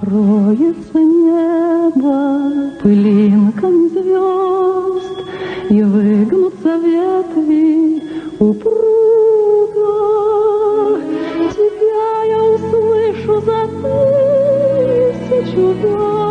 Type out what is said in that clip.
Кроется небо пылинками звезд, и выгнутся ветви упруго. Тебя я услышу за 1000 верст.